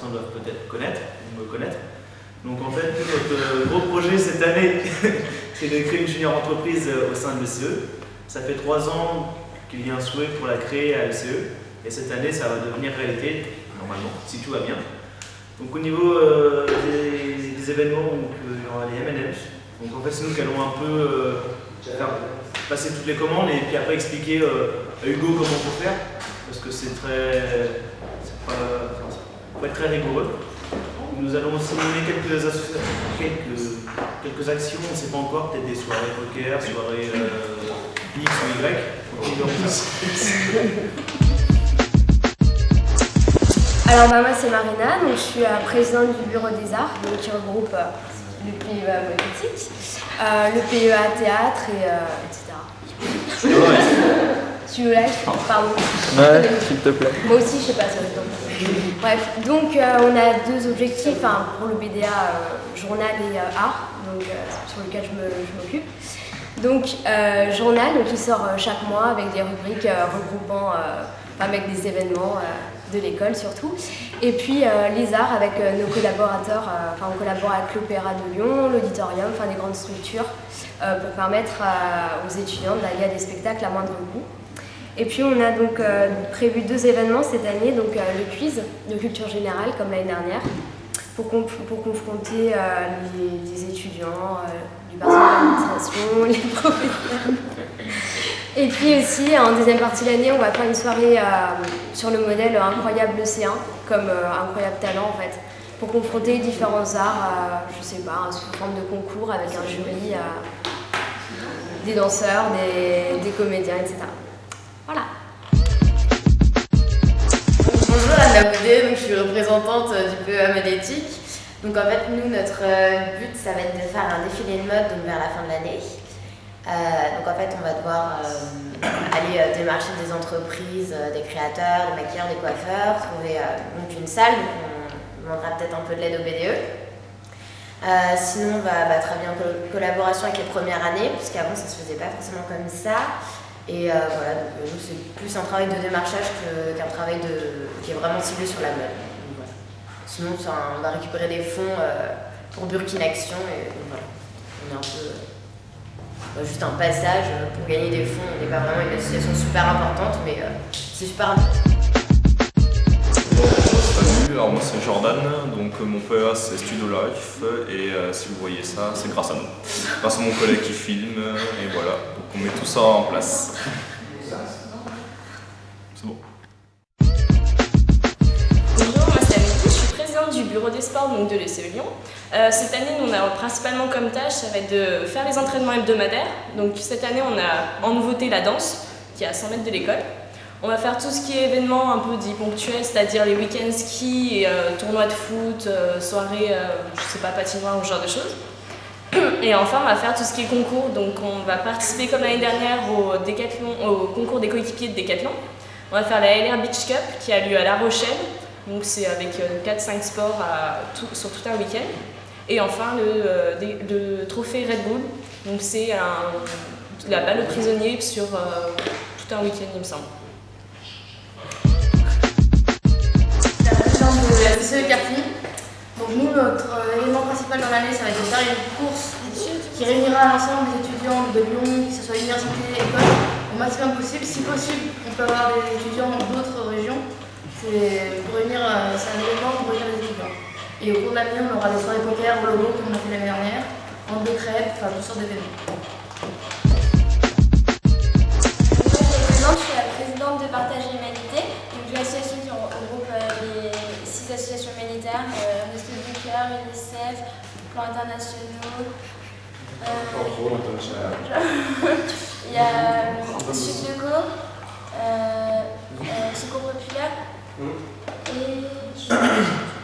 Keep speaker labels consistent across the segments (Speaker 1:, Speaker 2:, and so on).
Speaker 1: certains doivent peut-être connaître, ou me connaître. Donc en fait, notre gros projet cette année, c'est de créer une junior entreprise au sein de l'ECE. Ça fait 3 ans qu'il y a un souhait pour la créer à l'ECE, et cette année, ça va devenir réalité, normalement, si tout va bien. Donc au niveau des événements, donc, il y aura les M&M's. Donc en fait, c'est nous qui allons un peu faire passer toutes les commandes et puis après expliquer à Hugo comment il faut faire, parce que faut être très rigoureux. Nous allons aussi mener quelques actions, on ne sait pas encore, peut-être des soirées poker, soirées X ou Y.
Speaker 2: Alors moi c'est Marina, donc je suis présidente du bureau des arts, donc qui regroupe le PEA politique, le PEA théâtre et etc. Tu veux live? Pardon.
Speaker 3: Ouais, s'il te plaît.
Speaker 2: Moi aussi je sais pas ça. Bref, donc on a 2 objectifs pour le BDA, journal et art, donc sur lequel je m'occupe. Donc journal, donc il sort chaque mois avec des rubriques regroupant avec des événements de l'école surtout. Et puis les arts avec nos collaborateurs, on collabore avec l'Opéra de Lyon, l'Auditorium, des grandes structures pour permettre aux étudiants d'aller à des spectacles à moindre coût. Et puis on a donc prévu 2 événements cette année, donc le quiz de culture générale comme l'année dernière, pour confronter les étudiants, du personnel d'administration, les professeurs. Et puis aussi, en deuxième partie de l'année, on va faire une soirée sur le modèle Incroyable Océan, comme Incroyable Talent en fait, pour confronter différents arts, je sais pas, sous forme de concours avec un jury, des danseurs, des comédiens, etc. Voilà.
Speaker 4: Bonjour, Anna Baudet, donc je suis représentante du PEA Modétique. Donc en fait, nous, notre but, ça va être de faire un défilé de mode donc, vers la fin de l'année. Donc en fait, on va devoir aller démarcher des entreprises, des créateurs, des maquilleurs, des coiffeurs, trouver donc une salle, donc on demandera peut-être un peu de l'aide au BDE. Sinon, on va travailler en collaboration avec les premières années, puisqu'avant ça se faisait pas forcément comme ça. Et voilà, donc nous c'est plus un travail de démarchage qu'un travail qui est vraiment ciblé sur la mode. Donc, voilà. Sinon, on va récupérer des fonds pour Burkina Action et donc, voilà. On est un peu juste un passage pour gagner des fonds. On n'est pas vraiment une association super importante, mais c'est super important.
Speaker 5: Alors moi c'est Jordan, donc mon PEA c'est Studio Life et si vous voyez ça c'est grâce à nous. Grâce à mon collègue qui filme et voilà, donc on met tout ça en place. C'est bon.
Speaker 6: Bonjour, moi c'est Amélie, je suis présidente du bureau des sports donc de l'ECE Lyon. Cette année on a principalement comme tâche ça va être de faire les entraînements hebdomadaires. Donc cette année on a en nouveauté la danse qui est à 100 mètres de l'école. On va faire tout ce qui est événements un peu dit ponctuels, c'est-à-dire les week-ends ski, et, tournois de foot, soirées, je sais pas, patinoire ou ce genre de choses. Et enfin, on va faire tout ce qui est concours. Donc on va participer comme l'année dernière au concours des coéquipiers de Décathlon. On va faire la LR Beach Cup qui a lieu à La Rochelle. Donc c'est avec 4-5 sports sur tout un week-end. Et enfin le trophée Red Bull. Donc c'est la balle aux prisonniers sur tout un week-end il me semble.
Speaker 7: De la CCE Carty. Donc nous, notre événement principal dans l'année, ça va être de faire une course qui réunira l'ensemble des étudiants de Lyon, que ce soit université, école, au maximum possible. Si possible, on peut avoir des étudiants d'autres régions. C'est pour réunir, c'est un événement pour réunir les étudiants. Et au cours de l'année, on aura des soirées poker au logo comme on a fait l'année dernière, vente de crêpes, enfin toutes sortes d'événements.
Speaker 8: Moi, je suis la présidente de Partage Humanité, donc l'association qui regroupe les 6 associations humanitaires, Restos du Cœur, UNICEF, Plans Internationaux. Il y a Sud-Deco, Secours Populaire et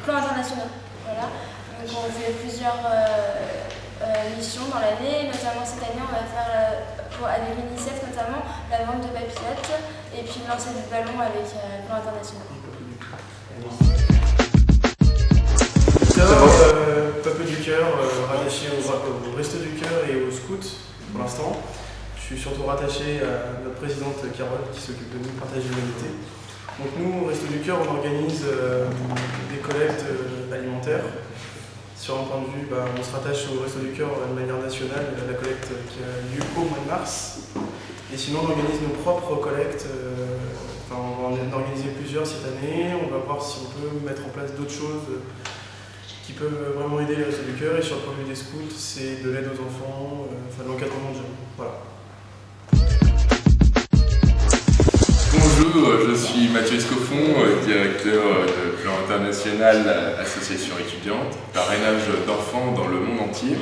Speaker 8: Plans Internationaux. Voilà. Donc on fait plusieurs missions dans l'année, notamment cette année on va faire avec l'UNICEF notamment la vente de papillotes et puis le lancer du ballon avec Plans Internationaux.
Speaker 9: Peuple du Cœur, rattaché au Resto du Cœur et au Scout pour l'instant. Je suis surtout rattaché à notre présidente Carole qui s'occupe de nous, Partage Humanité. Donc nous, au Resto du Cœur, on organise des collectes alimentaires. Sur un point de vue, on se rattache au Resto du Cœur de manière nationale, la collecte qui a lieu au mois de mars. Et sinon, on organise nos propres collectes. On va en organiser plusieurs cette année. On va voir si on peut mettre en place d'autres choses qui peuvent vraiment aider les Restos du Cœur. Et sur le point de vue des scouts, c'est de l'aide aux enfants, de l'encadrement de jeunes. Voilà.
Speaker 3: Bonjour, je suis Mathieu Escoffon, directeur de Plan International Association étudiante, parrainage d'enfants dans le monde entier.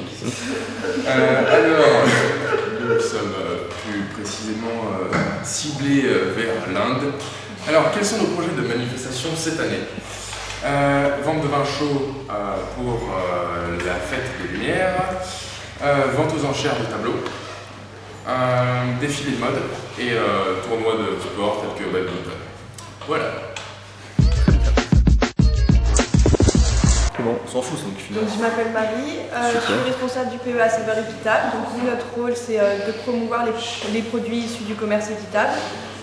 Speaker 3: Alors, nous sommes plus précisément ciblés vers l'Inde. Alors, quels sont nos projets de manifestation cette année? Vente de vin chaud pour la fête des Lumières, vente aux enchères de tableaux, défilé de mode et tournoi de sport tels que badminton. Voilà.
Speaker 5: C'est bon, on s'en fout, c'est donc
Speaker 10: Donc je m'appelle Marie, je suis responsable du PEA Saveur Équitable. Donc nous, notre rôle c'est de promouvoir les produits issus du commerce équitable.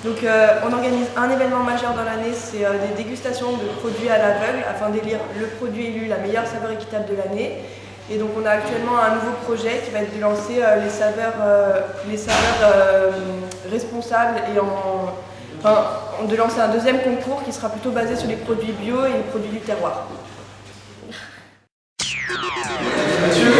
Speaker 10: Donc on organise un événement majeur dans l'année, c'est des dégustations de produits à l'aveugle afin d'élire le produit élu la meilleure saveur équitable de l'année. Et donc on a actuellement un nouveau projet qui va être de lancer les saveurs responsables et de lancer un deuxième concours qui sera plutôt basé sur les produits bio et les produits du terroir.
Speaker 9: Mathieu,